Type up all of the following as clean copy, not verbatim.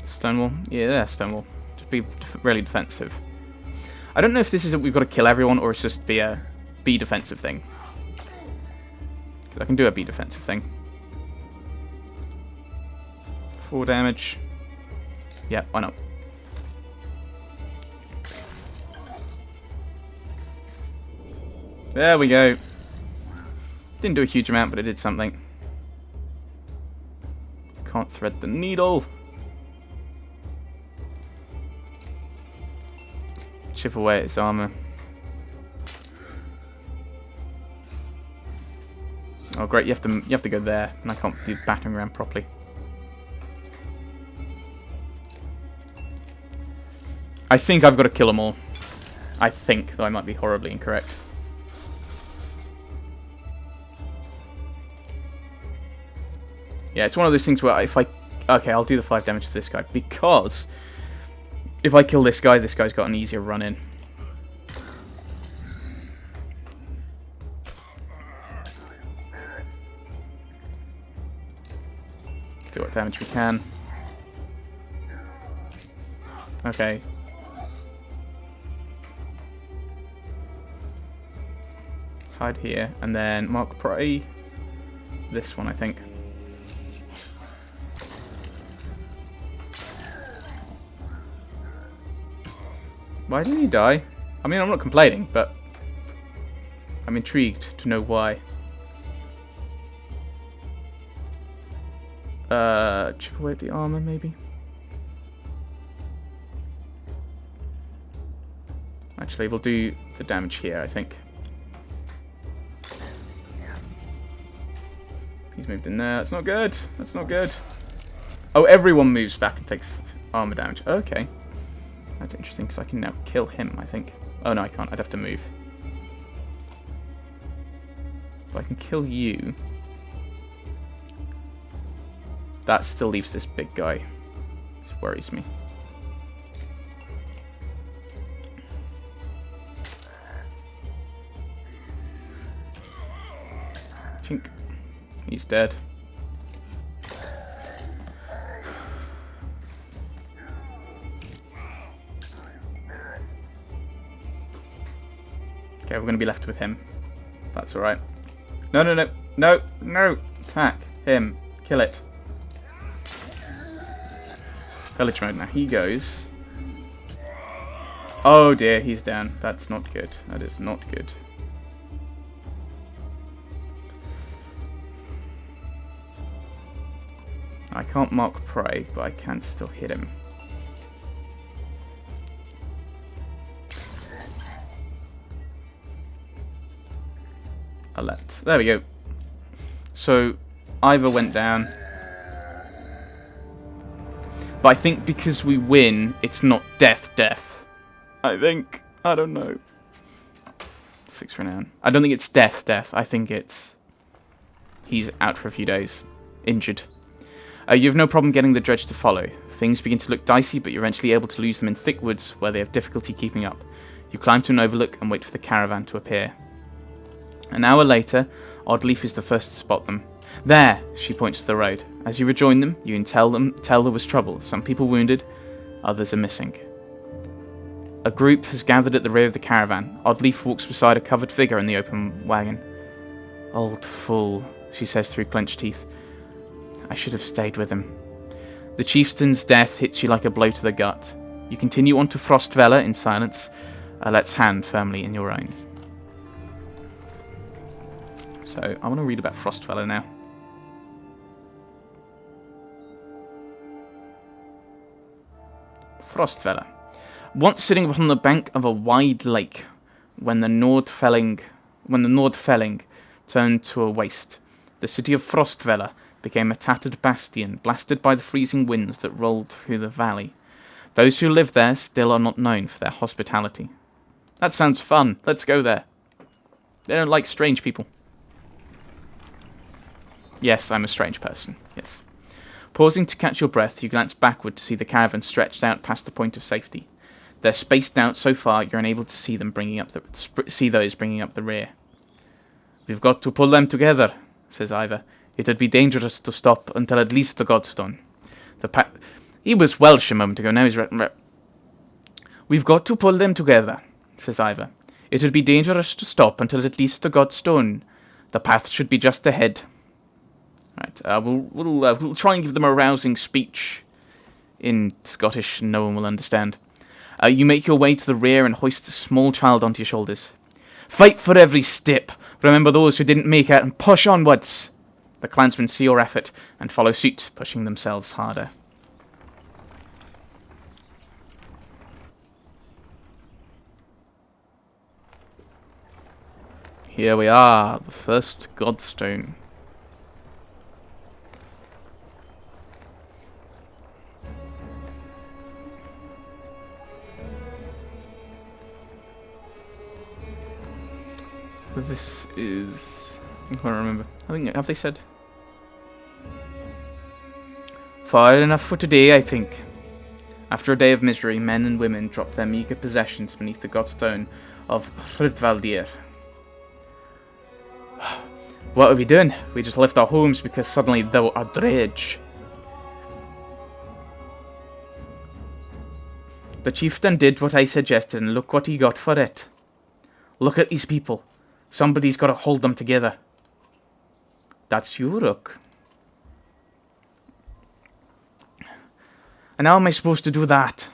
Stonewall? Yeah, Stonewall. Just be really defensive. I don't know if this is that we've got to kill everyone or it's just be a B defensive thing. Because I can do a B defensive thing. 4 damage. Yeah, why not? There we go. Didn't do a huge amount, but it did something. Can't thread the needle. Chip away at its armor. Oh great, you have to go there, and I can't do the battering ram properly. I think I've got to kill them all. I think, though I might be horribly incorrect. Yeah, it's one of those things where if I... Okay, I'll do the 5 damage to this guy, because if I kill this guy's got an easier run in. Do what damage we can. Okay. Hide here, and then mark prey. This one, I think. Why didn't he die? I mean, I'm not complaining, but I'm intrigued to know why. Chip away at the armor, maybe? Actually, we'll do the damage here, I think. He's moved in there. That's not good. That's not good. Oh, everyone moves back and takes armor damage. Okay. That's interesting, because I can now kill him, I think. Oh, no, I can't. I'd have to move. If I can kill you... That still leaves this big guy. This worries me. Chink. He's dead. Okay, we're going to be left with him. That's alright. No, no, no. No, no. Attack him. Kill it. Village mode. Now he goes. Oh dear, he's down. That's not good. That is not good. I can't mark prey, but I can still hit him. Alert. There we go. So, Ivor went down. But I think because we win, it's not death. I think. I don't know. 6 renown. I don't think it's death. I think it's... He's out for a few days. Injured. You have no problem getting the dredge to follow. Things begin to look dicey, but you're eventually able to lose them in thick woods where they have difficulty keeping up. You climb to an overlook and wait for the caravan to appear. An hour later, Oddleaf is the first to spot them. There, she points to the road. As you rejoin them, you can tell there was trouble. Some people wounded, others are missing. A group has gathered at the rear of the caravan. Oddleaf walks beside a covered figure in the open wagon. Old fool, she says through clenched teeth. I should have stayed with him. The chieftain's death hits you like a blow to the gut. You continue on to Frostvellr in silence, Alet's hand firmly in your own. So, I want to read about Frostvellr now. Frostvellr. Once sitting upon the bank of a wide lake, when the Nordfelling turned to a waste, the city of Frostvellr became a tattered bastion, blasted by the freezing winds that rolled through the valley. Those who live there still are not known for their hospitality. That sounds fun. Let's go there. They don't like strange people. Yes, I'm a strange person. Yes. Pausing to catch your breath, you glance backward to see the caravan stretched out past the point of safety. They're spaced out so far you're unable to see them bringing up those bringing up the rear. We've got to pull them together, says Ivor. It would be dangerous to stop until at least the Godstone. He was Welsh a moment ago, now he's... We've got to pull them together, says Ivor. It would be dangerous to stop until at least the Godstone. The path should be just ahead. Right, we'll try and give them a rousing speech. In Scottish, no one will understand. You make your way to the rear and hoist a small child onto your shoulders. Fight for every step. Remember those who didn't make it and push onwards. The clansmen see your effort and follow suit, pushing themselves harder. Here we are, the first Godstone. So this is... I can't remember. Have they said? Far enough for today, I think. After a day of misery, men and women dropped their meagre possessions beneath the Godstone of Frostvellr. What are we doing? We just left our homes because suddenly thou a dredge. The chieftain did what I suggested and look what he got for it. Look at these people. Somebody's got to hold them together. That's you, Rook. And how am I supposed to do that?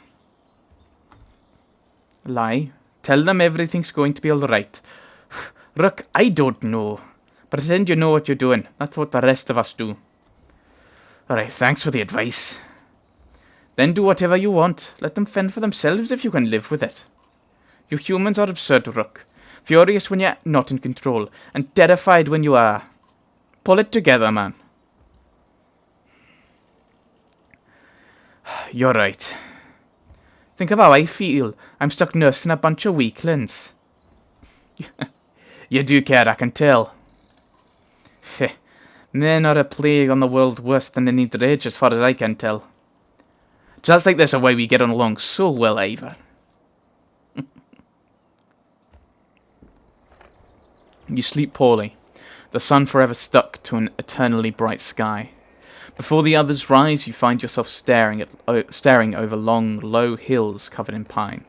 Lie. Tell them everything's going to be alright. Rook, I don't know. Pretend you know what you're doing. That's what the rest of us do. Alright, thanks for the advice. Then do whatever you want. Let them fend for themselves if you can live with it. You humans are absurd, Rook. Furious when you're not in control, and terrified when you are. Pull it together, man. You're right. Think of how I feel. I'm stuck nursing a bunch of weaklings. You do care, I can tell. Men are a plague on the world worse than any dredge, as far as I can tell. Just like this, a way we get on along so well, Ivor. You sleep poorly, the sun forever stuck to an eternally bright sky. Before the others rise, you find yourself staring over long, low hills covered in pine.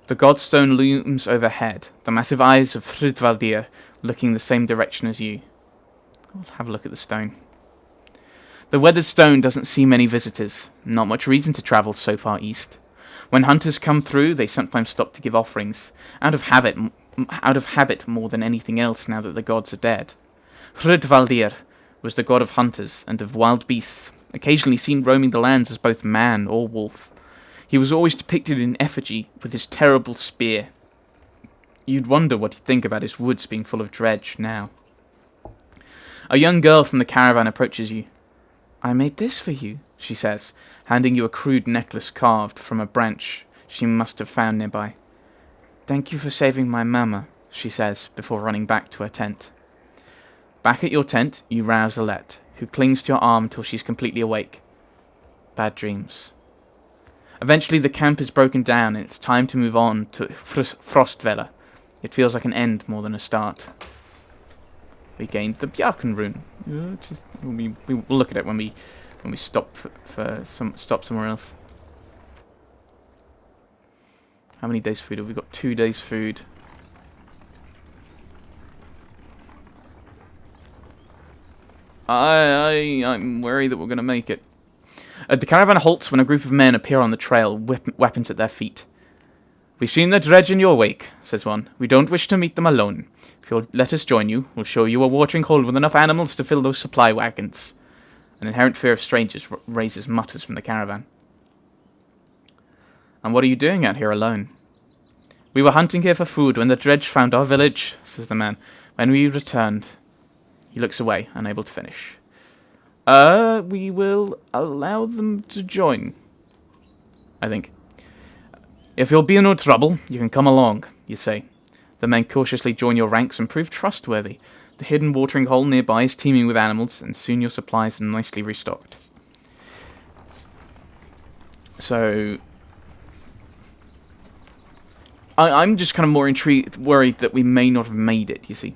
The Godstone looms overhead, the massive eyes of Frostvellr looking the same direction as you. I'll have a look at the stone. The weathered stone doesn't see many visitors, not much reason to travel so far east. When hunters come through, they sometimes stop to give offerings, out of habit more than anything else now that the gods are dead. Frostvellr was the god of hunters and of wild beasts, occasionally seen roaming the lands as both man or wolf. He was always depicted in effigy with his terrible spear. You'd wonder what he'd think about his woods being full of dredge now. A young girl from the caravan approaches you. I made this for you, she says, handing you a crude necklace carved from a branch she must have found nearby. Thank you for saving my mama, she says, before running back to her tent. Back at your tent, you rouse Alette, who clings to your arm till she's completely awake. Bad dreams. Eventually the camp is broken down and it's time to move on to Frostvellr. It feels like an end more than a start. We gained the Bjarken rune. We'll look at it when we stop stop somewhere else. How many days food have we got? 2 days food. I'm worried that we're going to make it. The caravan halts when a group of men appear on the trail, weapons at their feet. We've seen the dredge in your wake, says one. We don't wish to meet them alone. If you'll let us join you, we'll show you a watering hole with enough animals to fill those supply wagons. An inherent fear of strangers raises mutters from the caravan. And what are you doing out here alone? We were hunting here for food when the dredge found our village, says the man. When we returned... He looks away, unable to finish. We will allow them to join, I think. If you'll be in no trouble, you can come along, you say. The men cautiously join your ranks and prove trustworthy. The hidden watering hole nearby is teeming with animals, and soon your supplies are nicely restocked. So... I'm just kind of more worried that we may not have made it, you see.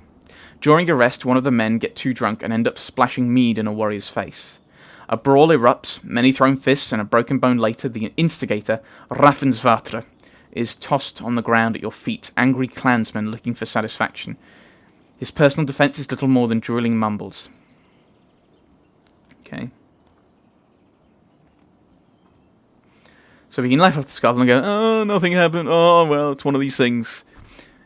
During a rest, one of the men get too drunk and end up splashing mead in a warrior's face. A brawl erupts, many thrown fists, and a broken bone later, the instigator, Frostvellr, is tossed on the ground at your feet, angry clansmen looking for satisfaction. His personal defense is little more than drooling mumbles. Okay. So we can laugh off the skull and go, oh, nothing happened, oh, well, it's one of these things.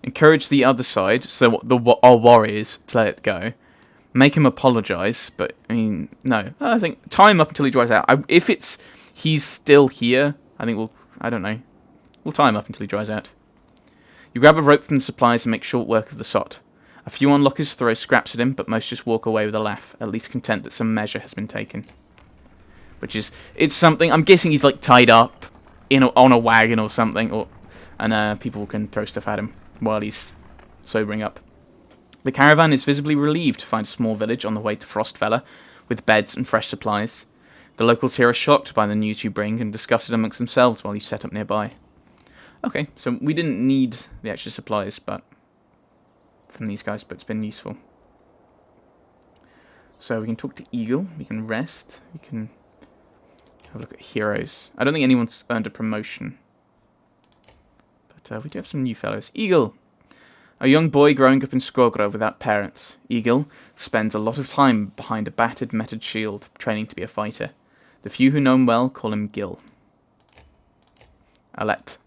Encourage the other side, so our warriors, to let it go. Make him apologise, but, I mean, no. I think tie him up until he dries out. If he's still here, I think I don't know. We'll tie him up until he dries out. You grab a rope from the supplies and make short work of the sot. A few onlookers throw scraps at him, but most just walk away with a laugh, at least content that some measure has been taken. It's something, I'm guessing he's like tied up on a wagon or something, and people can throw stuff at him while he's sobering up. The caravan is visibly relieved to find a small village on the way to Frostvellr, with beds and fresh supplies. The locals here are shocked by the news you bring and discuss it amongst themselves while you set up nearby. Okay, so we didn't need the extra supplies from these guys, but it's been useful. So we can talk to Eagle, we can rest, we can have a look at heroes. I don't think anyone's earned a promotion, but we do have some new fellows. Eagle! A young boy growing up in Skogr without parents, Eagle spends a lot of time behind a battered, meted shield, training to be a fighter. The few who know him well call him Gil. Alette.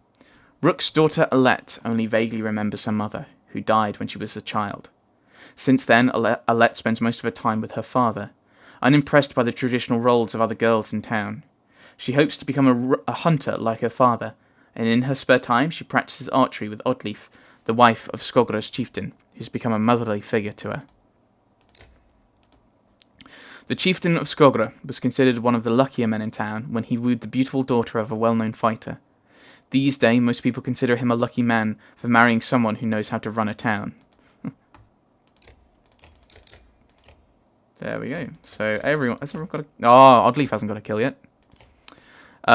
Rook's daughter Alette only vaguely remembers her mother, who died when she was a child. Since then, Alette spends most of her time with her father, unimpressed by the traditional roles of other girls in town. She hopes to become a hunter like her father, and in her spare time she practices archery with Oddleif, the wife of Skogra's chieftain, who's become a motherly figure to her. The chieftain of Skogra was considered one of the luckier men in town when he wooed the beautiful daughter of a well-known fighter. These days, most people consider him a lucky man for marrying someone who knows how to run a town. There we go. So has everyone got a... Oh, Oddleif hasn't got a kill yet.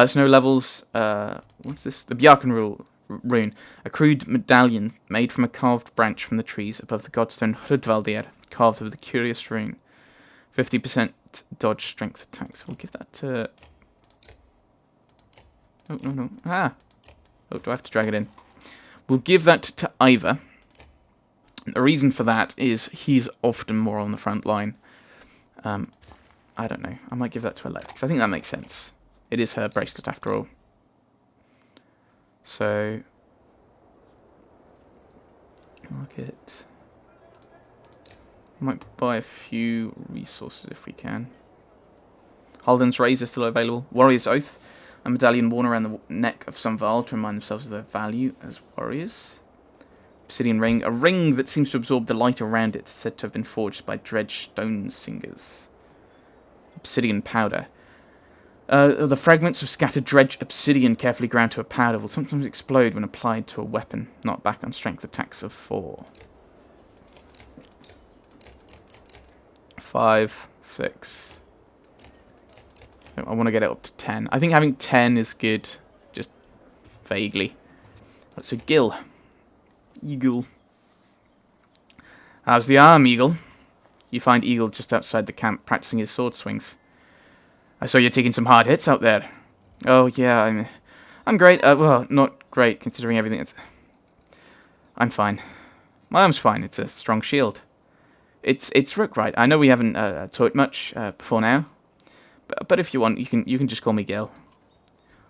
Snow levels... what's this? The Bjarken rune. A crude medallion made from a carved branch from the trees above the godstone Frostvellr, carved with a curious rune. 50% dodge strength attacks. We'll give that to... Oh, no. Ah! Oh, do I have to drag it in? We'll give that to Ivar. The reason for that is he's often more on the front line. I don't know. I might give that to Alette, because I think that makes sense. It is her bracelet after all. So... market. Might buy a few resources if we can. Halden's Razor still available. Warrior's Oath. A medallion worn around the neck of some Varl to remind themselves of their value as warriors. Obsidian Ring. A ring that seems to absorb the light around it, said to have been forged by dredged stone singers. Obsidian Powder. The fragments of scattered dredged obsidian carefully ground to a powder will sometimes explode when applied to a weapon, not back on strength attacks of 4. 5, 6... I want to get it up to 10. I think having 10 is good, just vaguely. So Gil. Eagle. How's the arm, Eagle? You find Eagle just outside the camp practicing his sword swings. I saw you taking some hard hits out there. Oh, yeah, I'm great. Well, not great, considering everything. I'm fine. My arm's fine. It's a strong shield. It's Rook, right? I know we haven't taught much before now. But if you want, you can just call me Gil.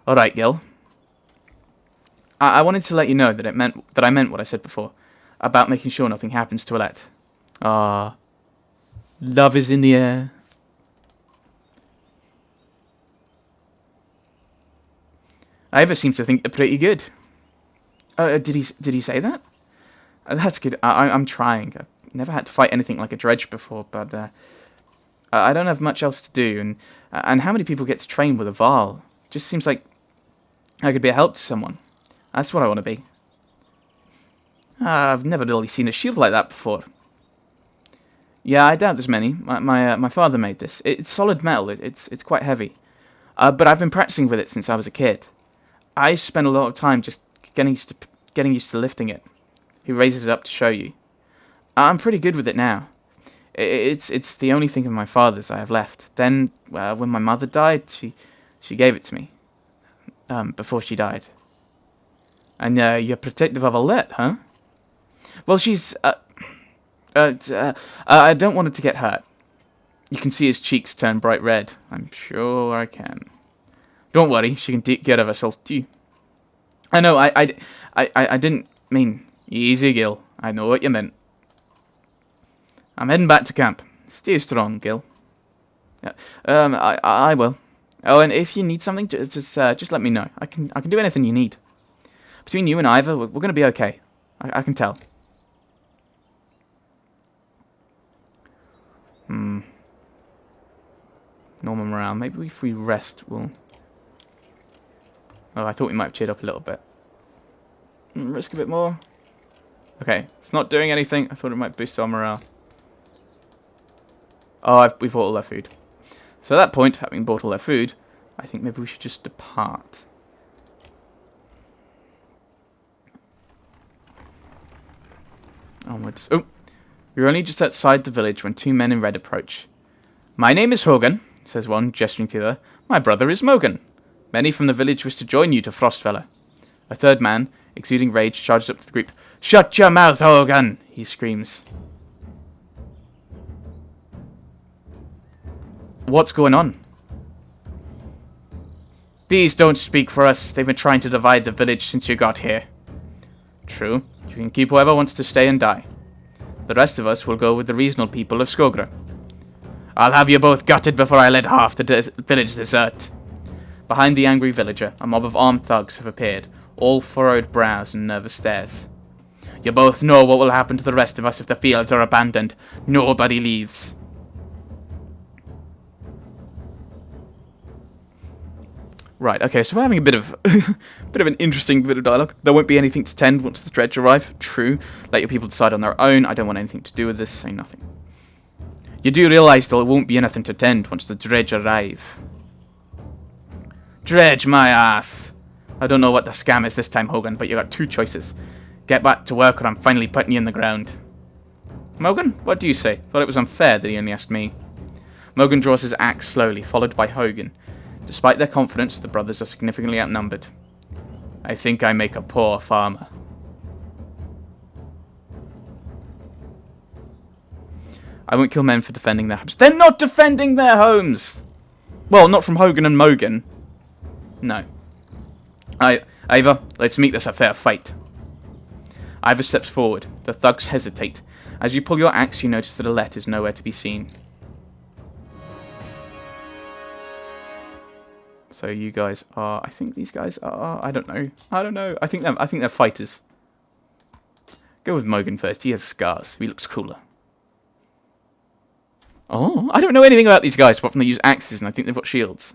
Alright, Gil. I wanted to let you know that I meant what I said before. About making sure nothing happens to Alette. Ah. Love is in the air. Ivar seems to think they're pretty good. Did he say that? That's good. I'm trying. I've never had to fight anything like a dredge before, but I don't have much else to do, and how many people get to train with a Varl? Just seems like I could be a help to someone. That's what I want to be. I've never really seen a shield like that before. Yeah, I doubt there's many. My father made this. It's solid metal. It's quite heavy. But I've been practicing with it since I was a kid. I spend a lot of time just getting used to lifting it. He raises it up to show you. I'm pretty good with it now. It's the only thing of my father's I have left. Then, when my mother died, she gave it to me. Before she died. And you're protective of Alette, huh? Well, she's I don't want her to get hurt. You can see his cheeks turn bright red. I'm sure I can. Don't worry, she can take care of herself too. I know, I didn't mean... Easy, Gil. I know what you meant. I'm heading back to camp. Stay strong, Gil. Yeah, I will. Oh, and if you need something, just let me know. I can do anything you need. Between you and Ivor, we're gonna be okay. I can tell. Normal morale. Maybe if we rest, we'll... Oh, I thought we might have cheered up a little bit. Risk a bit more. Okay, it's not doing anything. I thought it might boost our morale. Oh, we bought all their food. So at that point, having bought all their food, I think maybe we should just depart. Onwards. Oh, we were only just outside the village when two men in red approach. My name is Hogan, says one, gesturing to the other. My brother is Mogan. Many from the village wish to join you to Frostvellr. A third man, exuding rage, charges up to the group. Shut your mouth, Hogan! He screams. What's going on? These don't speak for us. They've been trying to divide the village since you got here. True. You can keep whoever wants to stay and die. The rest of us will go with the reasonable people of Skogra. I'll have you both gutted before I let half the village desert. Behind the angry villager, a mob of armed thugs have appeared, all furrowed brows and nervous stares. You both know what will happen to the rest of us if the fields are abandoned. Nobody leaves. Right, okay, so we're having a bit of an interesting bit of dialogue. There won't be anything to tend once the dredge arrive. True. Let your people decide on their own. I don't want anything to do with this. Say nothing. You do realise there won't be anything to tend once the dredge arrive. Dredge my ass. I don't know what the scam is this time, Hogan, but you got two choices. Get back to work or I'm finally putting you in the ground. Mogan, what do you say? Thought it was unfair that he only asked me. Mogan draws his axe slowly, followed by Hogan. Despite their confidence, the brothers are significantly outnumbered. I think I make a poor farmer. I won't kill men for defending their homes. They're not defending their homes! Well, not from Hogan and Mogan. No. Ivor, let's make this a fair fight. Ivor steps forward. The thugs hesitate. As you pull your axe, you notice that Alette is nowhere to be seen. So you guys are... I think these guys are... I don't know. I think they're fighters. Go with Mogan first. He has scars. He looks cooler. Oh, I don't know anything about these guys apart from they use axes and I think they've got shields.